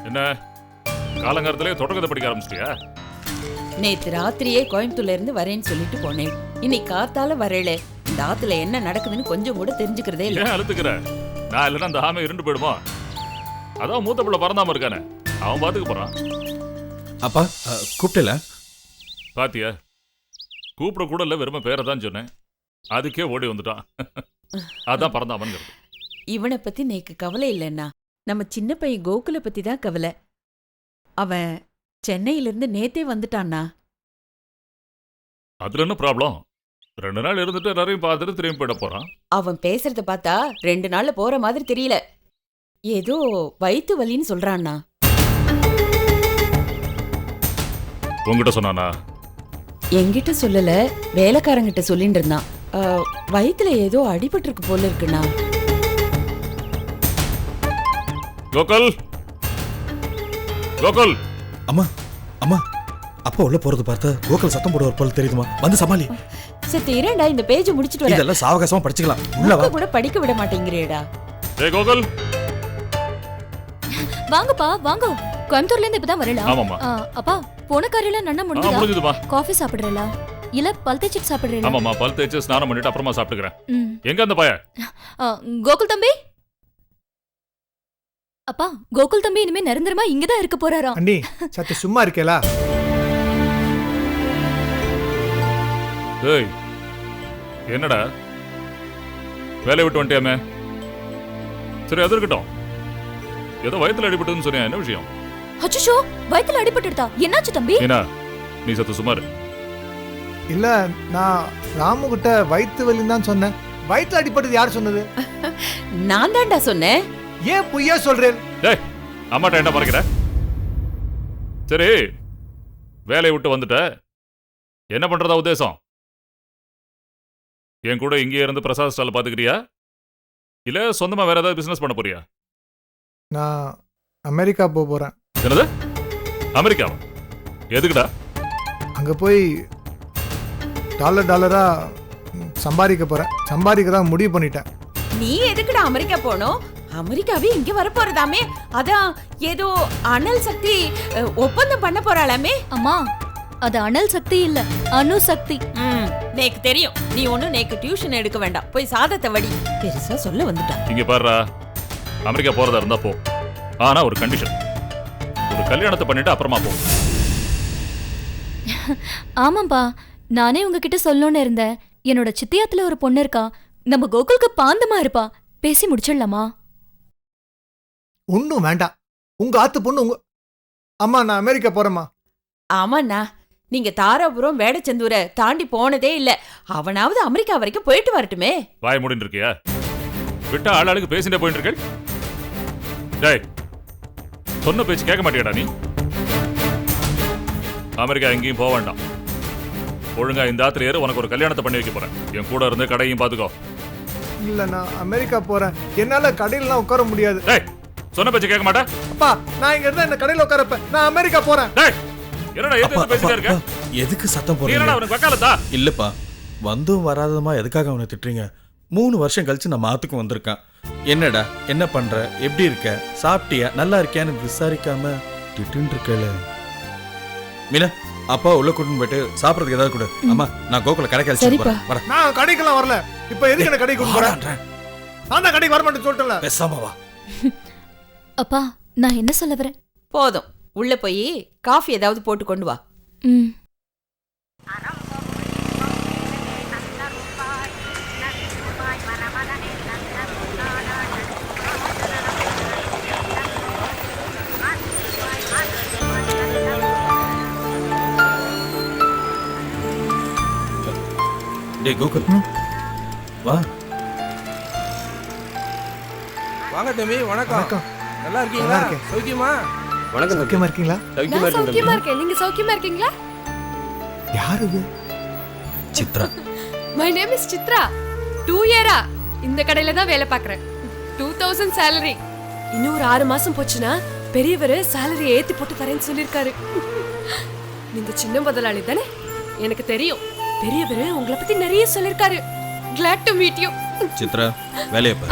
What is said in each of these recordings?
என்ன காலங்காலத்திலே தொடக்கத்தை படிக்க ஆரம்பிச்சிட்டியா? நேத்து ராத்திரியே கோயம்புத்தூர்ல இருந்து வரேன்னு சொல்லிட்டு போனேன். இன்னைக்கு காத்தால வரல. இந்த ஆத்துல என்ன நடக்குதுன்னு கொஞ்சம் கூட தெரிஞ்சுக்கிறதே இல்ல. ஏன் அழுத்துக்கிற? நான் இல்லைன்னா அந்த ஆமை இருண்டு போயிடுமா? அதான் மூத்த பிள்ளை பறந்தாம இருக்கானே, அவன் பாத்துக்க போறான். அப்பா கூப்பிட்டல பாத்தியா? கூப்பிட கூட இல்லை, வெறுமை பேரை தான் சொன்னேன். அதுக்கே ஓடி வந்துட்டான். அதான் பறந்த அவன்கிறது. இவனை பத்தி நேக்கு கவலை இல்லைன்னா, நம்ம சின்ன பையன் கோகுலை பத்தி தான் கவலை. அவன் சென்னையிலிருந்து நேத்தே வந்துட்டான்னா. அதுல என்ன ப்ராப்ளம்? 2 நாள் இருந்துட்டு எல்லாரையும் பார்த்துட்டு திரும்பி போயிட போறான். அவன் பேசுறத பார்த்தா 2 நாள்ல போற மாதிரி தெரியல. ஏதோ வயித்து வலின்னு சொல்றான்னா. உங்ககிட்ட சொன்னானா? என்கிட்ட சொல்லல, வேலைக்காரங்கிட்ட சொல்லிட்டு இருந்தான். வயித்துல ஏதோ அடிபட்டிருக்கு போல இருக்குண்ணா. கோகுல், கோகுல். அம்மா அம்மா, அப்பா உள்ள போறது பார்த்தா கோகுல் சத்தம் போடுவார் போல தெரியுதுமா, வந்து சமாளி. சத்து இரண்டா, இந்த பேஜ் முடிச்சிட்டு வர. இதெல்லாம் சாவகாசமா படிச்சுக்கலாம். உள்ள வா. கூட படிக்க விட மாட்டேங்கிறேடா. ஏய் கோகுல். வாங்கப்பா வாங்க. கோயம்புத்தூர்ல இருந்து இப்பதான் வரலாம். ஆமாமா. அப்பா போன காரியெல்லாம் நன்னா முடிஞ்சுதுமா. காஃபி சாப்பிடுறீங்களா இல்ல பல் தேய்ச்சிட்டு சாப்பிடுறீங்களா? ஆமாமா, பல் தேய்ச்சி ஸ்நானம் பண்ணிட்டு அப்புறமா சாப்பிட்டுக்கிறேன். எங்க அந்த பையன்? கோகுல் தம்பி. அப்பா கோகுல் தம்பி இனிமே நிரந்தரமா இங்கதான் இருக்க போறாராம். அண்ணி சத்து சும்மா இருக்கேலா? ஏய் என்னடா வேலையை விட்டு வந்துட்டியாமே? சரி அது இருக்கட்டும். ஏதோ வயித்துல அடிபட்டதுன்னு சொன்னியா, என்ன விஷயம்? அச்சச்சோ, வயித்துல அடிபட்டுடா. என்னாச்சு தம்பி? என்ன நீ சத்து சுமார்? இல்ல, நான் ராமு கிட்ட வயிற்று வலின்னு தான் சொன்னேன். வயிற்று அடிப்பட்டது யார் சொன்னது? நான் தான்டா சொன்னேன். ஏன் பொய்யா சொல்றேன்? டேய் அம்மாட்ட என்ன மறைக்கிற? சரி வேலையை விட்டு வந்துட்ட, என்ன பண்றதா உத்தேசம்? என் கூட இங்கே இருந்து பிரசாத் ஸ்டால் பாத்துக்கிறியா இல்ல சொந்தமா வேற ஏதாவது பிசினஸ் பண்ண போறியா? நான் அமெரிக்கா போக போறேன். என்னது அமெரிக்காவா? எதுக்குடா? அங்க போய் டாலரா சம்பாதிக்க போறேன். சம்பாதிக்க தான் முடிவு பண்ணிட்டேன். நீ எதுக்குடா அமெரிக்கா போனோம்? அமெரிக்காவே இங்க வர போறதாமே. அதான் ஏதோ அனல் சக்தி ஒப்பந்தம் பண்ண போறாளாமே. அம்மா அது அனல் சக்தி இல்ல, அணு சக்தி. நேக்கு தெரியும். நீ ஒண்ணும் நேக்கு டியூஷன் எடுக்க வேண்டாம். போய் சாதத்தை வடி. பெருசா சொல்ல வந்துட்டான். இங்க பாருடா, அமெரிக்கா போறதா இருந்தா போ. ஆனா ஒரு கண்டிஷன், ஒரு கல்யாணத்தை பண்ணிட்டு அப்புறமா போ. ஆமாப்பா, நானே உங்ககிட்ட சொல்லணும்னு இருந்தேன். என்னோட சித்தியாத்துல ஒரு பொண்ணு இருக்கா, நம்ம கோகுலுக்கு பாந்தமா இருப்பா. பேசி முடிச்சிடலாமா? ஒன்னும் வேண்டாம். உங்க ஆத்து பொண்ணு உங்க அம்மா. நான் அமெரிக்கா போறேம்மா. ஆமாண்ணா, நீங்க தாராபுரம் வேடச்சந்தூரை தாண்டி போனதே இல்ல. அவனாவது அமெரிக்கா வரைக்கும் போயிட்டு வரட்டுமே. வாய் முடின்னு இருக்கியா? விட்டா ஆளாளுக்கு பேசிட்டே போயிட்டு இருக்க. டேய் சொன்ன பேச்சு கேட்க மாட்டியாடா நீ? அமெரிக்கா எங்கேயும் போக வேண்டாம். ஒழுங்கா இந்த ஆத்திர ஏறு, உனக்கு ஒரு கல்யாணத்தை பண்ணி வைக்க போறேன். என் கூட இருந்து கடையும் பாத்துக்கோ. இல்ல, நான் அமெரிக்கா போறேன். என்னால கடையிலாம் உட்கார முடியாது. டேய் சொன்ன பேச்சு கேட்க மாட்டேன். அப்பா, நான் இங்க இருந்தா இந்த கடையில உட்காரப்ப. நான் அமெரிக்கா போறேன். டேய் என்னடா ஏத்து பேசிட்டே இருக்க? எதுக்கு சத்தம் நீ என்னடா போடுறீங்க? அவனுக்கு வக்காலத்தா? இல்லப்பா, வந்தும் வராதமா எதுக்காக அவனை திட்டுறீங்க? 3 வருஷம் கழிச்சு நம்ம ஆத்துக்கு வந்திருக்கான். என்னடா என்ன பண்ற, எப்படி இருக்க, சாப்பிட்டியா, நல்லா இருக்கியான்னு விசாரிக்காம திட்டுன்னு இருக்கல. மீனா, அப்பா உள்ள கூட்டின்னு போயிட்டு சாப்பிடறதுக்கு ஏதாவது கொடு. அம்மா நான் கோகுல கடைக்கு அழைச்சிட்டு போறேன். வரேன். நான் கடைக்கெல்லாம் வரல. இப்ப எதுக்கு என்ன கடைக்கு கூட்டிட்டு போறேன்? வாடான்றேன். நான் தான் கடைக்கு வர மாட்டேன்னு சொல்லிட்டேன்ல. பேசாம வா. அப்பா நான் என்ன சொல்ல வரேன்? போதும், உள்ள போய் காஃபி ஏதாவது போட்டு கொண்டு வா. டேய் கோகுல், வா. வாங்க தம்பி. வணக்கம். வணக்கம். நல்லா இருக்கீங்களா? நல்லா இருக்கேன். சௌக்கியமா? வணக்கம். சௌக்கியமா இருக்கீங்களா? நான் சௌக்கியமா இருக்கேன். நீங்க சௌக்கியமா இருக்கீங்களா? யார் இது? Chitra. My name is Chitra. 2 இயரா இந்த கடையில தான் வேலை பார்க்கறேன். 2000 salary. இன்னும் ஒரு 6 மாசம் போச்சுனா பெரியவர் salary ஏத்தி போட்டு தரேன்னு சொல்லிருக்காரு. நீங்க சின்ன முதலாளி தானே? எனக்கு தெரியும். பெரியவர் உங்களை பத்தி நிறைய சொல்லிருக்காரு. Glad to meet you. Chitra, வேலையை பாரு.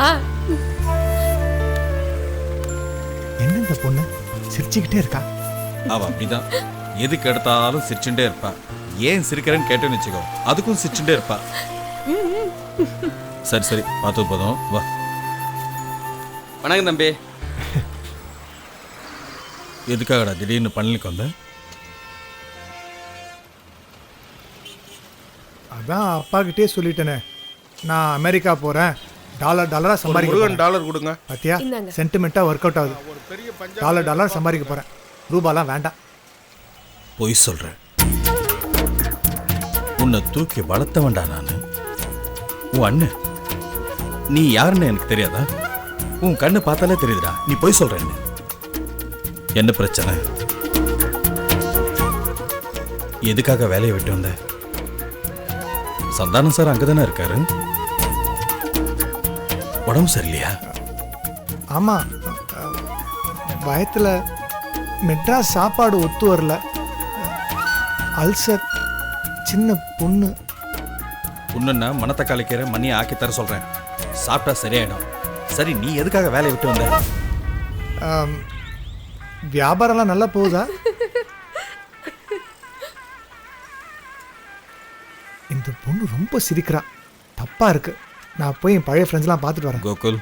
என்ன இந்த பொண்ணு சிரிச்சுக்கிட்டே இருக்கா? அவ அப்படிதான், எதுக்கு எடுத்தாலும் சிரிச்சுட்டே இருப்பா. ஏன் சிரிக்கிறேன்னு கேட்டேன்னு வச்சுக்கோ, அதுக்கும் சிரிச்சுட்டே இருப்பா. சரி சரி, பார்த்தது போதும், வா. வணக்கம் தம்பி. எதுக்காகடா திடீர்னு பழனிக்கு வந்த? அதான் அப்பா கிட்டே சொல்லிட்டேனே, நான் அமெரிக்கா போறேன், டாலரா சம்பாதிக்க போறேன். டாலர் கொடுங்க. பாத்தியா, இந்தாங்க. சென்டிமெண்ட்டாக ஒர்க் அவுட் ஆகுது. டாலர் சம்பாதிக்க போறேன், ரூபாலாம் வேண்டாம். பொய் சொல்கிறேன். உன்னை தூக்கி வளர்த்தவன்டா நான். உன் அண்ணன். நீ யாருன்னு எனக்கு தெரியாதா? உன் கண்ணு பார்த்தாலே தெரியுதுடா நீ பொய் சொல்கிறேன்னு. என்ன பிரச்சனை? எதுக்காக வேலையை விட்டு வந்த? சந்தானம் சார் அங்கே தானே இருக்காரு. உடம்பு சரியில்லையா? ஆமாம், வயத்தில் மெட்ராஸ் சாப்பாடு ஒத்து வரல, அல்சர், சின்ன புண்ணு. புண்ணுன்னா மனத்தை கலைக்கிற மண்ணியை ஆக்கி தர சொல்கிறேன், சாப்பிட்டா சரியாயிடும். சரி, நீ எதுக்காக வேலையை விட்டு வந்த? வியாபாரம்லாம் நல்லா போகுதா? இந்த பொண்ணு ரொம்ப சிரிக்கிறா, தப்பா இருக்கு. நான் போய் என் பழைய ஃப்ரெண்ட்ஸ்லாம் பார்த்துட்டு வரேன். கோகுல்,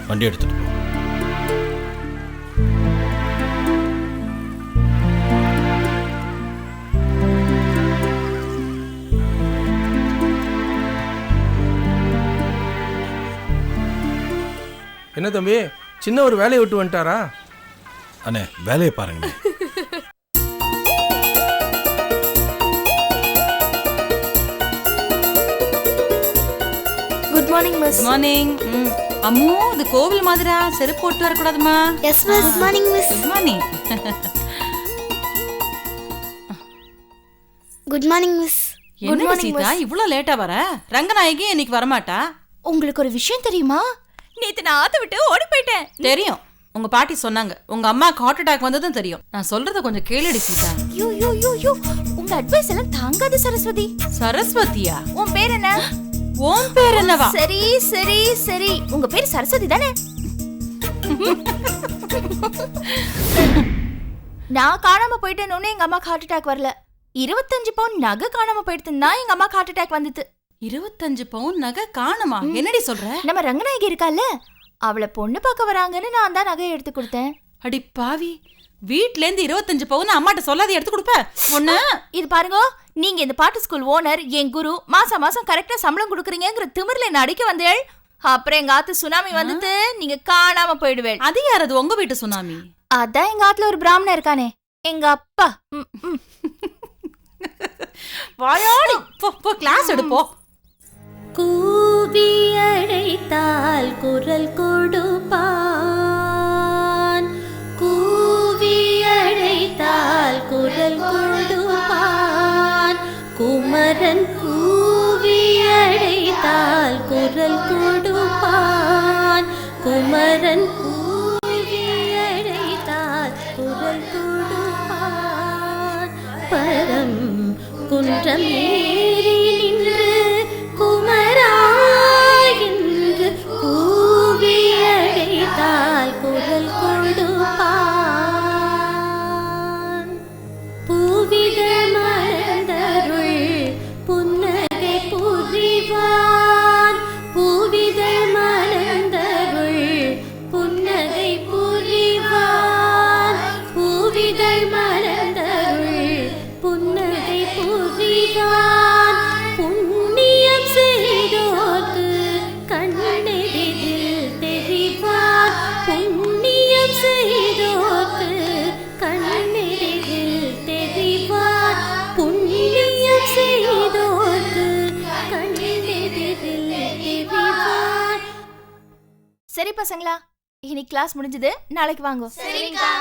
வண்டி எடுத்துட்டு போ. என்ன தம்பி, சின்ன ஒரு வேலையை விட்டு வந்துட்டாரா? அண்ணே, வேலையை பாருங்க. Good morning miss. Morning. Ammu, இது கோவில் மாதிரா, செருப்பு போட்டு வரக்கூடாதுமா. Yes miss. Good morning miss. Good morning. Good morning miss. என்ன சீதா இவ்ளோ லேட்டா வர? ரங்கநாயகி இன்னைக்கு வரமாட்டா. உங்களுக்கு ஒரு விஷயம் தெரியுமா? நேத்து நான் ஆத்த விட்டு ஓடி போயிட்டேன். தெரியும், உங்க பாட்டி சொன்னாங்க. உங்க அம்மாக்கு ஹார்ட் அட்டாக் வந்ததும் தெரியும். நான் சொல்றத கொஞ்சம் கேளுடி Seetha. You you you you, உங்க அட்வைஸ் எல்லாம் தாங்காது சரஸ்வதி. சரஸ்வதியா? உன் பேர் என்ன? உன் பேர் என்னவா? சரி சரி சரி, உங்க பேர் சரஸ்வதி தானே? நான் காணாம போயிட்டேன்னு எங்க அம்மாக்கு ஹார்ட் அட்டாக் வரல. 25 பவுன் நகை காணாம போயிடுதுன்னா எங்க அம்மாக்கு ஹார்ட் அட்டாக் வந்துட்டு. 25 பவுன் நகை காணுமா? என்னடி சொல்ற? நம்ம ரங்கநாயகி இருக்கால, அவளை பொண்ணு பார்க்க வராங்கன்னு நான் தான் நகையை எடுத்து கொடுத்தேன். அடி பாவி, வீட்ல இருந்து 25 பவுன் அம்மாட்ட சொல்லாத எடுத்து கொடுப்ப ஒண்ணு. இது பாருங்க, நீங்க இந்த பாட்டு ஸ்கூல் ஓனர், என் குரு, மாசம் மாசம் கரெக்டா சம்பளம் கொடுக்குறீங்கிற திமிர்ல என்ன அடிக்க வந்தேள். அப்புறம் எங்க ஆத்து சுனாமி வந்துட்டு நீங்க காணாம போயிடுவேள். அது யாரது? உங்க வீட்டு சுனாமி? அதான் எங்க ஆத்துல ஒரு பிராமணன் இருக்கானே, எங்க அப்பா. வாயாடி போ போ, கிளாஸ் எடுப்போ. கூவி அழைத்தால் குரல் கொடுப்பான், கூவி அழைத்தால் குரல் கொடுப்பான், குமரன் கூவி அழைத்தால் குரல் கொடுப்பான், குமரன் கூவி அழைத்தால் குரல் கொடுப்பான். பரம் குன்றம் ஏறி நின்று குமரா என்று கூவி அழைத்தால் குரல் கொடுப்பான். பூவிதழ் மலர்ந்தருள் புன்னகை புரிவான், பூவிதழ் மலர்ந்தருள் புன்னகை புரிவான், பூவிதழ் மலர்ந்தருள் புன்னகை புரிவான். புண்ணியம் செய்தோர்க்கு கண்ணெதிரில் தெரிவான், புண்ணியம் செய்தோர்க்கு கண்ணெதிரில் தெரிவான், புண்ணியம் செய்தோர்க்கு கண்ணெதிரில் தெரிவான். சரி பசங்களா, இன்னைக்கு கிளாஸ் முடிஞ்சது, நாளைக்கு வாங்க. சரிங்கா.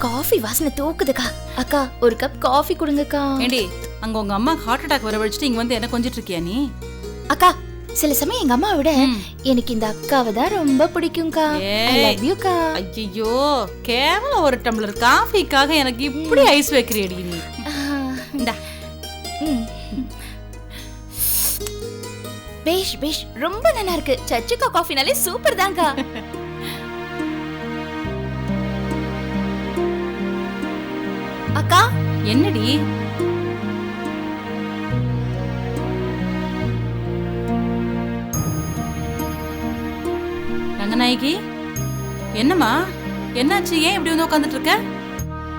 காஃபி வாசனை தூக்குதுக்கா. அக்கா, ஒரு கப் காஃபி கொடுங்கக்கா. ஏண்டி, அங்க உங்க அம்மா ஹார்ட் அட்டாக் வர வச்சுட்டு இங்க வந்து என்ன கொஞ்சிட்டு இருக்கியா நீ? அக்கா, சில சமயம் எங்க அம்மா விட எனக்கு இந்த அக்காவை தான் ரொம்ப பிடிக்கும்க்கா. I love you க்கா. ஐயோ, கேவலம் ஒரு டம்ளர் காஃபிக்காக எனக்கு இப்படி ஐஸ் வைக்கிறியடி நீ. இந்தா. பேஷ் பேஷ், ரொம்ப நல்லா இருக்கு. சச்சுக்கா காஃபினாலே சூப்பர் தான்க்கா. அக்கா, என்னடி? ரங்கநாயகி, என்னம்மா என்னாச்சு? ஏன் இப்படி வந்து உட்காந்துட்டு இருக்க?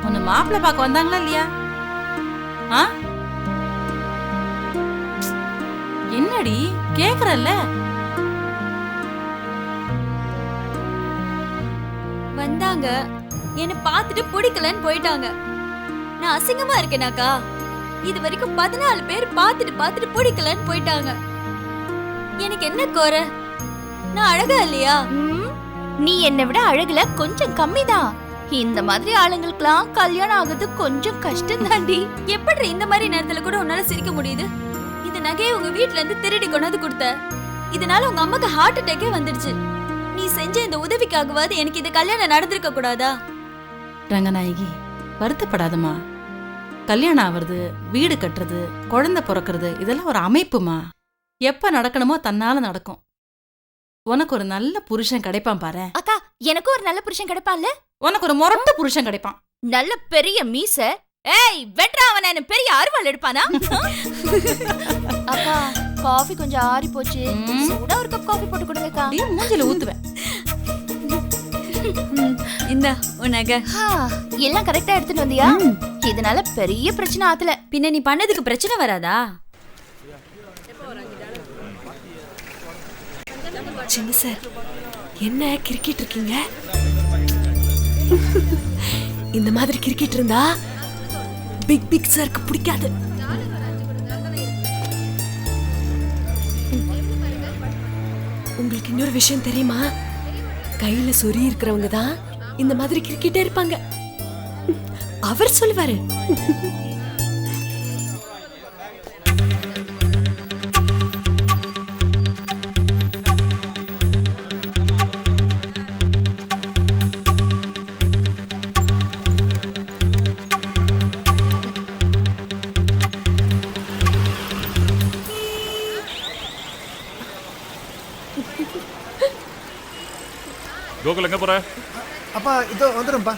உன்னை மாப்பிள்ளை பார்க்க வந்தாங்களா இல்லையா? ஆ, என்னடி கேக்குறல்ல? வந்தாங்க, என்ன பார்த்துட்டு பிடிக்கலன்னு போயிட்டாங்க. நான் அசிங்கமா இருக்கேனாக்கா? இது வரைக்கும் 14 பேர் பார்த்துட்டு பிடிக்கலன்னு போயிட்டாங்க. எனக்கு என்ன குறை? நான் அழகா இல்லையா? நீ என்னை விட அழகுல கொஞ்சம் கம்மிதான். இந்த மாதிரி ஆளுங்களுக்குலாம் கல்யாணம் ஆகுது கொஞ்சம் கஷ்டம் தாண்டி. எப்படி இந்த மாதிரி நேரத்துல கூட உன்னால சிரிக்க முடியுது? இந்த நகையை உங்க வீட்ல இருந்து திருடி கொண்டாந்து கொடுத்த, இதனால உங்க அம்மாக்கு ஹார்ட் அட்டாக்கே வந்துடுச்சு. நீ செஞ்ச இந்த உதவிக்காகவாது எனக்கு இந்த கல்யாணம் நடந்திருக்க கூடாதா? ரங்கநாயகி, வருத்தப்படாதம்மா. கல்யாணம் ஆவறது, வீடு கட்டுறது, குழந்தை பிறக்கிறது இதெல்லாம் ஒரு அமைப்புமா. எப்ப நடக்கணுமோ தன்னால நடக்கும். உனக்கு ஒரு நல்ல புருஷன் கிடைப்பான் பாரு. அக்கா, எனக்கு ஒரு நல்ல புருஷன் கிடைப்பான்ல? உனக்கு ஒரு முரட்டு புருஷன் கிடைப்பான். நல்ல பெரிய மீச. ஏய், வெட்றா அவன, பெரிய அருவாள் எடுப்பானா? அக்கா, காஃபி கொஞ்சம் ஆறி போச்சு. சூடா ஒரு கப் காஃபி போட்டு கொடுங்கக்கா. அப்படியே மூஞ்சில ஊத்துவேன். இந்த உனக்கு எல்லாம் கரெக்டா எடுத்துட்டு வந்தியா? இதனால பெரிய பிரச்சனை ஆத்துல. பின்ன நீ பண்ணதுக்கு பிரச்சனை வராதா? சின்ன சார், என்ன கிரிக்கெட் இருக்கீங்க? இந்த மாதிரி கிரிக்கெட் இருந்தா பிக் சாருக்கு பிடிக்காது. உங்களுக்கு இன்னொரு விஷயம் தெரியுமா? கையில சொறி இருக்கிறவங்க தான் இந்த மாதிரி கிரிக்கெட்டே இருப்பாங்க. அவர் சொல்லுவாரு. கோகுல் எங்க போற? அப்பா இதோ வந்துடும்பா.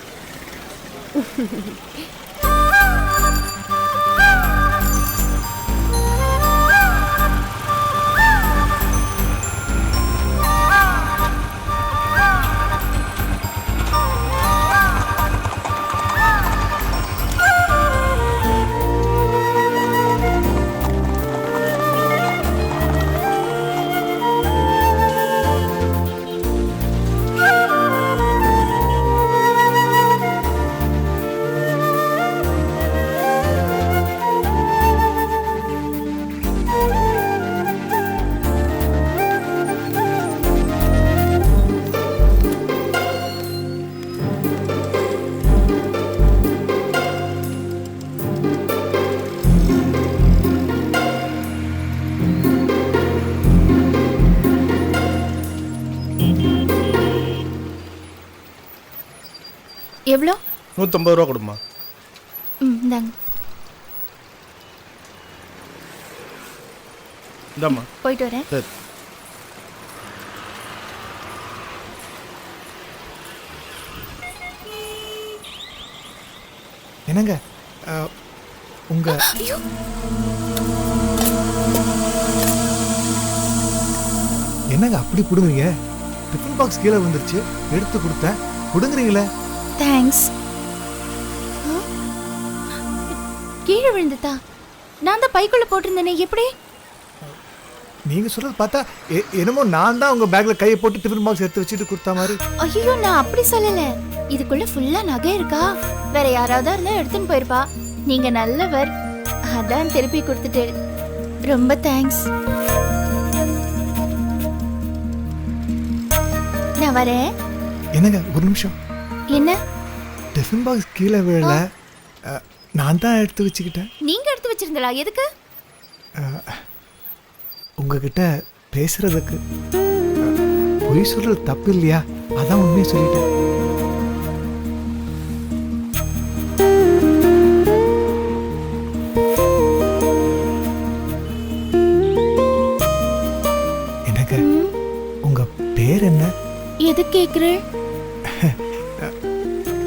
எவ்வளோ? 150 ரூபா கொடுமா. இந்தாங்க. இந்தாம்மா. போயிட்டு வரேன். சரி. என்னங்க உங்க என்னங்க அப்படி புடுங்குறீங்க? டிஃபன் பாக்ஸ் கீழே வந்துருச்சு, எடுத்து கொடுத்தேன், புடுங்குறீங்களே. தேங்க்ஸ். கீழே விழுந்துட்டா? நான் தான் பைக்குள்ள போட்டிருந்தேனே, எப்படி? நீங்க சொல்றது பார்த்தா என்னமோ நான் தான் உங்க பேக்ல கையை போட்டு டிஃபன் பாக்ஸ் எடுத்து வச்சுட்டு கொடுத்த மாதிரி. ஐயோ, நான் அப்படி சொல்லல. இதுக்குள்ள ஃபுல்லா நகை இருக்கா, வேற யாராவது இருந்தா எடுத்துன்னு போயிருப்பா. நீங்க நல்லவர், அதான் திருப்பி கொடுத்துட்டு. ரொம்ப தேங்க்ஸ். நான் வரேன். என்னங்க ஒரு நிமிஷம். என்ன? டிஃபன் பாக்ஸ் கீழே விழல, நான் தான் எடுத்து வச்சுக்கிட்டேன். நீங்க எடுத்து வச்சிருந்தா? எதுக்கு? உங்ககிட்ட பேசுறதுக்கு. பொய் சொல்றது தப்பு இல்லையா? அதான் உண்மையை சொல்லிட்டேன். என்னங்க உங்க பேர் என்ன? எது கேக்குற?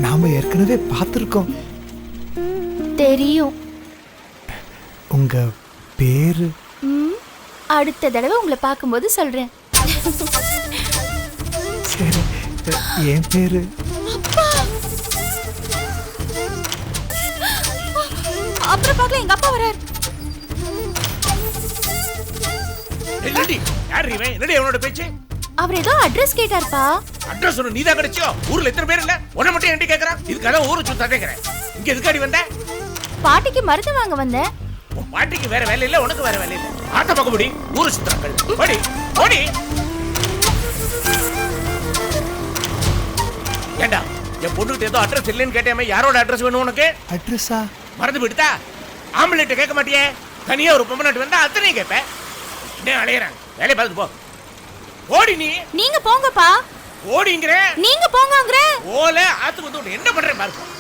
நாம ஏற்கனவே பார்த்திருக்கோம். தெரியும். உங்க பேரு? அடுத்த தடவை உங்களை பார்க்கும்போது சொல்றேன். சரி. என் பேரு அப்புறம் பார்க்கல, எங்க அப்பா வராரு. என்னடி யார் இவன்? என்னடி அவனோட பேச்சு? அவர் ஏதோ அட்ரஸ் கேட்டாருப்பா. அட்ரஸ் சொன்ன நீதான் கிடைச்சியோ? ஊர்ல எத்தனை பேர் இல்ல? உன்னை மட்டும் என்கிட்ட கேக்குறான். இதுக்காக ஊரை சுத்த கேக்குறேன். இங்க எதுக்காடி வந்த? பாட்டிக்கு மருந்து வாங்க வந்தேன். உன் பாட்டிக்கு வேற வேலை இல்ல, உனக்கு வேற வேலை இல்ல. ஆட்ட பக்கம் முடி, ஊரு சுத்துறாங்க. ஓடி ஓடி. ஏண்டா என் பொண்ணுகிட்ட ஏதோ அட்ரஸ் இல்லைன்னு கேட்டேன். யாரோட அட்ரஸ் வேணும் உனக்கு? அட்ரஸா? மறந்து போயிட்டா? ஆம்பளைட்ட கேட்க மாட்டியே? தனியா ஒரு பொம்மநாட்டு வந்தா அத்தனையும் கேட்பேன். என்ன அலையறாங்க? வேலையை பார்த்து போ. ஓடி நீ. நீங்க போங்கப்பா. ஓடிங்கற. நீங்க போங்கங்கற. ஓல ஆத்துக்கு வந்து என்ன பண்றேன் பாரு.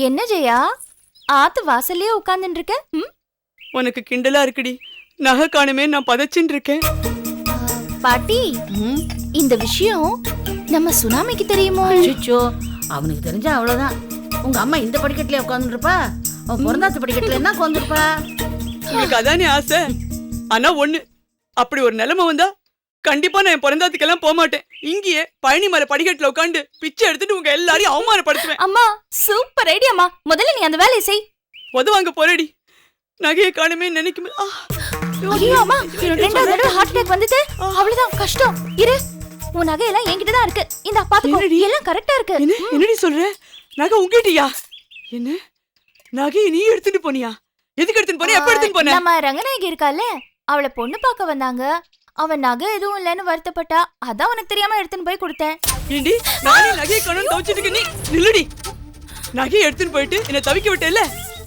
என்ன ஜெயா, ஆத்து வாசல்லயே உட்கார்ந்துட்டு இருக்க? உனக்கு கிண்டலா இருக்குடி. நகை காணுமே நான் பதச்சின்னு இருக்கேன். பாட்டி, இந்த விஷயம் நம்ம சுனாமிக்கு தெரியுமோ? அச்சோ, அவனுக்கு தெரிஞ்சா அவ்வளவுதான். உங்க அம்மா இந்த படிக்கட்டுல உட்காந்துருப்பா, அவன் பிறந்தாத்து படிக்கட்டுல என்ன உட்காந்துருப்பா? உங்களுக்கு அதானே ஆசை. ஆனா ஒண்ணு, அப்படி ஒரு நிலைமை வந்தா கண்டிப்பா நான் என் பிறந்தாத்துக்கெல்லாம் போக மாட்டேன். இங்கேயே பழனி மலை படிக்கட்டுல உட்காந்து பிச்சை எடுத்துட்டு உங்க எல்லாரையும் அவமானப்படுத்துவேன். அம்மா, சூப்பர் ஐடியாமா. முதல்ல நீ அந்த வேலையை செய். உதவாங்க போறடி. நகையை காணுமே நினைக்கும். ஐயோ அம்மா, ரெண்டாவது தடவை ஹார்ட் அட்டாக் வந்துட்டு அவ்வளவுதான், கஷ்டம். இரு, உன் நகையெல்லாம் என்கிட்ட தான் இருக்கு. இந்த பாத்துக்கோ, எல்லாம் கரெக்டா இருக்கு. என்னடி சொல்ற? நகை உங்ககிட்டயா? என்ன நகையை நீ எடுத்துட்டு போனியா? எதுக்கு எடுத்துட்டு போன? எப்ப எடுத்துட்டு போன? நம்ம ரங்கநாயகி இருக்கால, அவளை பொண்ணு பார்க்க வந்தாங்க. அவன் நகை எதுவும் இல்லைன்னு வருத்தப்பட்டா, அதான் உனக்கு தெரியாம எடுத்துன்னு போய் கொடுத்தேன். ஏண்டி, நானே நகையை காணோம்னு தவிச்சிட்டு நீ நில்லுடி. நகையை எடுத்துன்னு போயிட்டு என்ன தவிக்க விட்டேல்ல,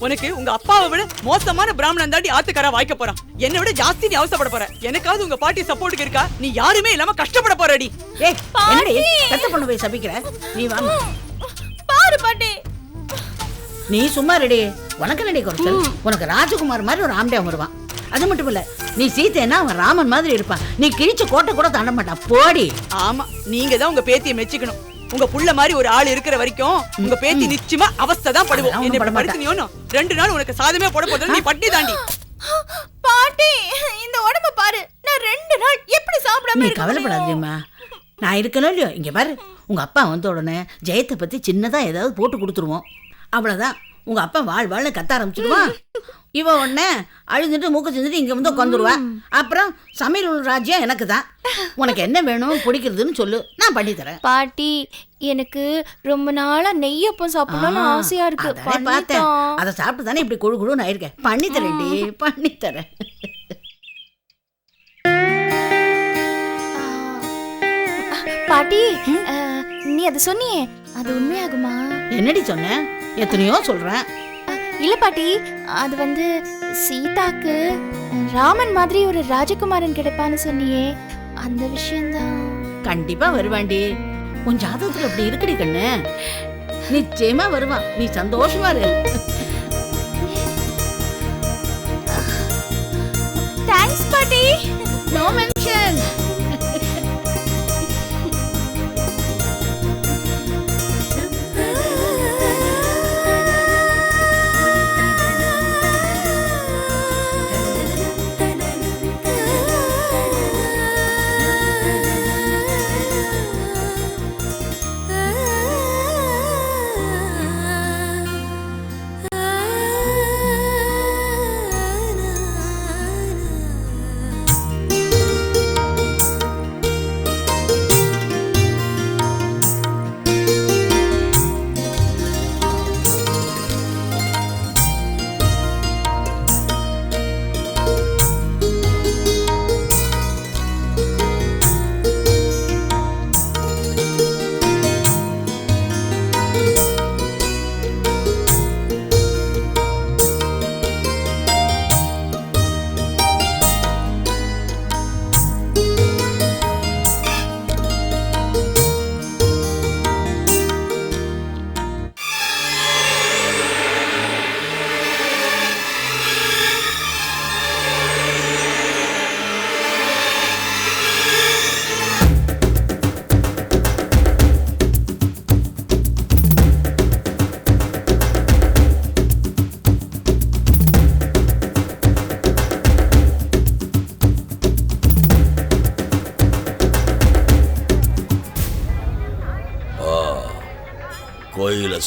உனக்கு உங்க அப்பாவை விட மோசமான பிராமணன் தாண்டி ஆத்துக்காரா வாய்க்க போறான். என்னை விட ஜாஸ்தி நீ அவசப்பட போற. எனக்காவது உங்க பாட்டி சப்போர்ட்டுக்கு இருக்கா? நீ யாருமே இல்லாம கஷ்டப்பட போறடி. ஏய், என்னடி கத்த பண்ண போய் சபிக்கிற? நீ வாங்க. பாரு பாட்டி, நீ சும்மா ரெடி. உனக்கு நடி குறைச்சல். உனக்கு ராஜகுமார் மாதிரி ஒரு ஆம்படியா வருவான். அது மட்டும் இல்ல, நீ சீத்தைன்னா அவன் ராமன் மாதிரி இருப்பான். நீ கிழிச்ச கோட்டை கூட தாண்ட மாட்டான். போடி. ஆமா, நீங்க தான் உங்க பேத்தியை மெச்சிக்கணும். உங்க புள்ள மாதிரி ஒரு ஆள் இருக்கிற வரைக்கும் உங்க பேத்தி நிச்சயமா அவஸ்தை தான் படுவோம். என்ன படுத்துனியோனோ 2 நாள் உனக்கு சாதமே போட போறது. நீ பட்டி தாண்டி. பாட்டி, இந்த உடம்ப பாரு. நான் 2 நாள் எப்படி சாப்பிடாம நீ கவலைப்படாதீம்மா, நான் இருக்கணும் இல்லையோ. இங்க பாரு, உங்க அப்பா வந்த உடனே ஜெயத்தை பத்தி சின்னதா ஏதாவது போட்டு கொடுத்துருவோம். அவ்வளவுதான். உங்க அப்பா வாழ் கத்த ஆரம்பிச்சிடுவான். இவ உடனே அழுதுட்டு மூக்க செஞ்சுட்டு இங்க வந்து உட்காந்துருவா. அப்புறம் சமையல் ராஜ்யம் எனக்கு தான். உனக்கு என்ன வேணும் பிடிக்கிறதுன்னு சொல்லு, நான் பண்ணி தரேன். பாட்டி, எனக்கு ரொம்ப நாளா நெய்யப்பம் சாப்பிடணும்னு ஆசையா இருக்கு. பார்த்தேன், அதை சாப்பிட்டு தானே இப்படி குழு குழுன்னு ஆயிருக்கேன். பண்ணி தரேன்டி, பண்ணி தரேன். பாட்டி, நீ அதை சொன்னியே, அது உண்மையாகுமா? என்னடி சொன்ன? எத்தனையோ சொல்றேன். இல்ல பாட்டி, அது வந்து சீதாக்கு ராமன் மாதிரி ஒரு ராஜகுமாரன் கிடைப்பான்னு சொன்னியே, அந்த விஷயம்தான். கண்டிப்பா வருவாண்டி. உன் ஜாதகத்துல அப்படி இருக்குடி கண்ணு. நிச்சயமா வருவான். நீ சந்தோஷமா இரு. தேங்க்ஸ் பாட்டி. No mention.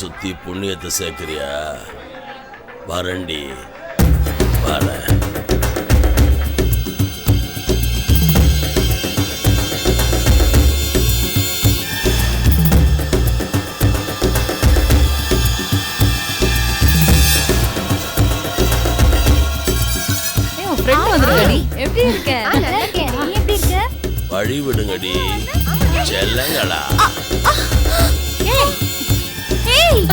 சுத்தி புண்ணியத்தை சேர்க்கிறியா? வரண்டி வர. எப்படி இருக்க? நல்லா இருக்கேன். நீ எப்படி இருக்க? வழி விடுங்கடி செல்லங்களா. ஏய்